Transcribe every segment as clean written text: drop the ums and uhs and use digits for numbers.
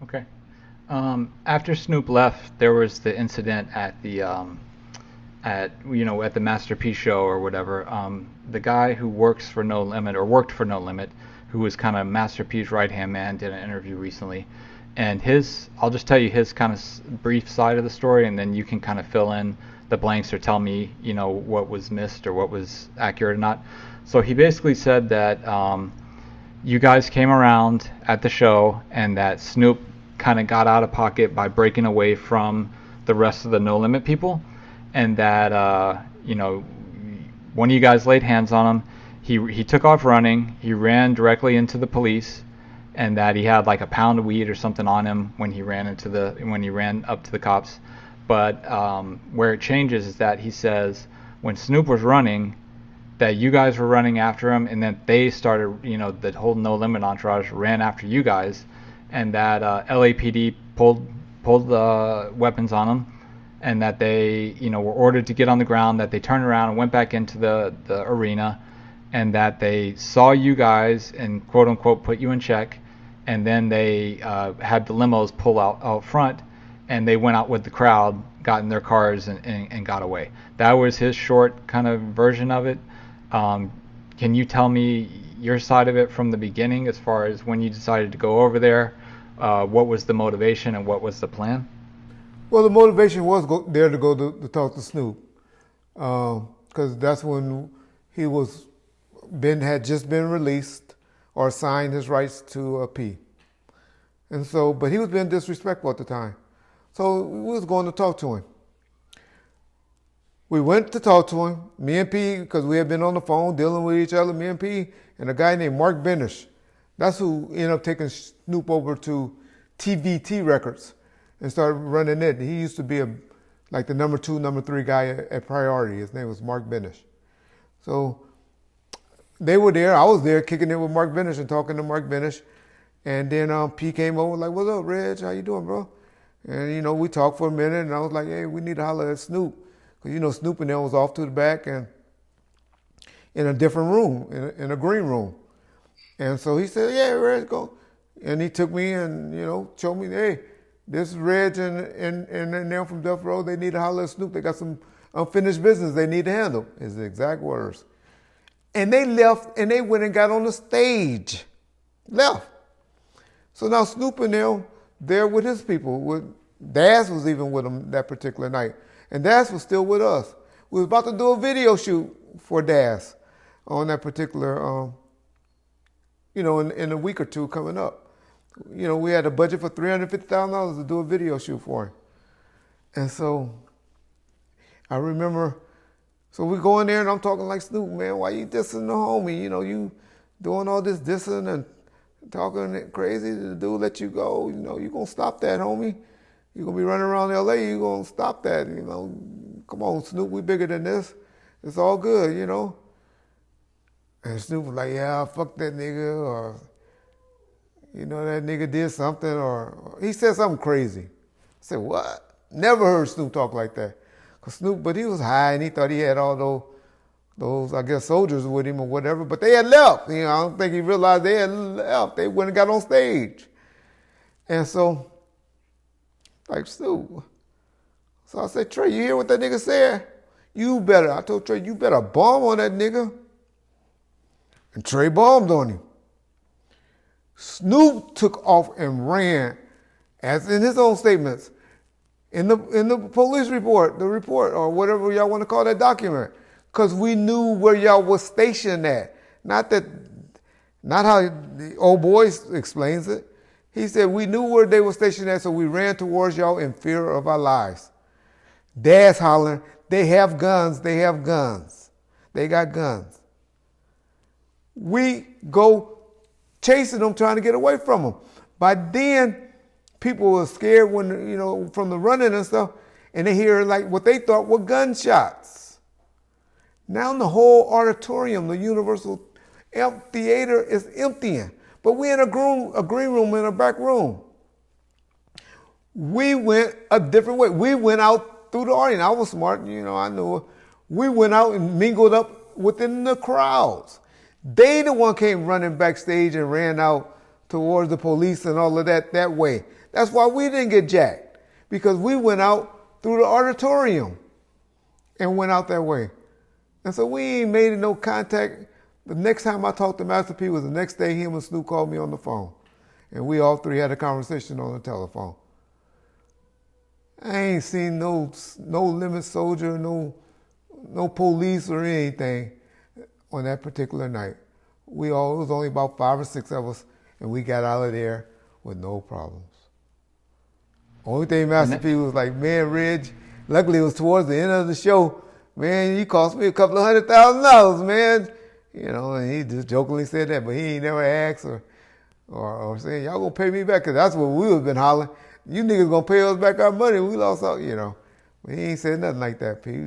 Okay. After Snoop left, there was the incident at the Masterpiece show or whatever. The guy who works for No Limit or worked for No Limit, who was kind of Masterpiece right hand man, did an interview recently, and I'll just tell you his kind of brief side of the story, and then you can kind of fill in the blanks or tell me what was missed or what was accurate or not. So he basically said that you guys came around at the show and that Snoop kind of got out of pocket by breaking away from the rest of the No Limit people, and that one of you guys laid hands on him. He took off running. He ran directly into the police, and that he had like a pound of weed or something on him when he ran up to the cops. But where it changes is that he says when Snoop was running, that you guys were running after him, and then they started, the whole No Limit entourage ran after you guys, and that LAPD pulled the weapons on them, and that they, were ordered to get on the ground, that they turned around and went back into the arena, and that they saw you guys and quote unquote put you in check, and then they had the limos pull out front, and they went out with the crowd, got in their cars, and got away. That was his short kind of version of it. Can you tell me your side of it from the beginning as far as when you decided to go over there? What was the motivation and what was the plan? Well, the motivation was there to go to talk to Snoop, because that's when he had just been released or signed his rights to a P. And so, but he was being disrespectful at the time. So we was going to talk to him. We went to talk to him, me and P, because we had been on the phone dealing with each other, me and P, and a guy named Mark Benish. That's who ended up taking Snoop over to TVT Records and started running it. He used to be like the number 2, number 3 guy at Priority. His name was Mark Benish. So they were there. I was there kicking it with Mark Benish and talking to Mark Benish. And then P came over like, "What's up, Reg? How you doing, bro?" And, we talked for a minute, and I was like, "Hey, we need to holler at Snoop." Because, Snoop and them was off to the back and in a different room, in a green room. And so he said, "Yeah, Reg, go." And he took me and, showed me, "Hey, this is Reg and them from Duff Road. They need to holler at Snoop. They got some unfinished business they need to handle," is the exact words. And they left and they went and got on the stage. Left. So now Snoop and them, there with his people. Daz was even with them that particular night. And Daz was still with us. We was about to do a video shoot for Daz on that particular, in a week or two coming up. We had a budget for $350,000 to do a video shoot for him. And so I remember, so we go in there and I'm talking like, "Snoop, man, why you dissing the homie? You doing all this dissing and talking crazy. The dude let you go. You gonna stop that, homie. You're going to be running around LA, you're going to stop that, Come on, Snoop, we bigger than this. It's all good, And Snoop was like, "Yeah, fuck that nigga," or, "that nigga did something," or he said something crazy. I said, "What?" Never heard Snoop talk like that. But he was high and he thought he had all those, I guess, soldiers with him or whatever, but they had left. I don't think he realized they had left. They went and got on stage. And so, like, Snoop. So I said, "Trey, you hear what that nigga said? I told Trey, you better bomb on that nigga." And Trey bombed on him. Snoop took off and ran, as in his own statements, in the police report, or whatever y'all want to call that document, because we knew where y'all was stationed at. Not how the old boy explains it. He said, "We knew where they were stationed at, so we ran towards y'all in fear of our lives." Dad's hollering, "They have guns, they have guns. They got guns." We go chasing them, trying to get away from them. By then, people were scared from the running and stuff, and they hear like what they thought were gunshots. Now the whole auditorium, the Universal Amphitheater, is emptying. But we in a green room in a back room. We went a different way. We went out through the audience. I was smart, I knew it. We went out and mingled up within the crowds. They the one came running backstage and ran out towards the police and all of that way. That's why we didn't get jacked, because we went out through the auditorium and went out that way. And so we ain't made no contact. The next time I talked to Master P was the next day. Him and Snoop called me on the phone, and we all three had a conversation on the telephone. I ain't seen no limit soldier, no police or anything on that particular night. It was only about 5 or 6 of us, and we got out of there with no problems. Only thing Master P was like, man, Reg, luckily it was towards the end of the show, man, you cost me a couple of $100,000, man. You know, and he just jokingly said that, but he ain't never asked or saying, y'all gonna pay me back, because that's what we was been hollering. You niggas gonna pay us back our money. We lost out, you know. But he ain't said nothing like that, P.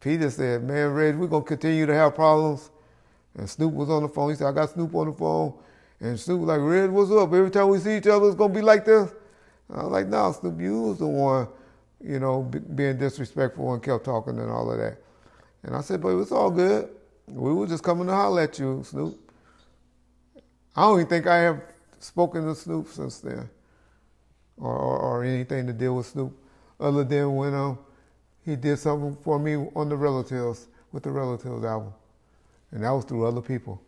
P just said, man, Reg, we're gonna continue to have problems. And Snoop was on the phone. He said, I got Snoop on the phone. And Snoop was like, Reg, what's up? Every time we see each other, it's gonna be like this? I was like, no, Snoop, you was the one, you know, being disrespectful and kept talking and all of that. And I said, but it's all good. We were just coming to holler at you, Snoop. I don't even think I have spoken to Snoop since then, or anything to deal with Snoop, other than when he did something for me on the Relatives, with the Relatives album. And that was through other people.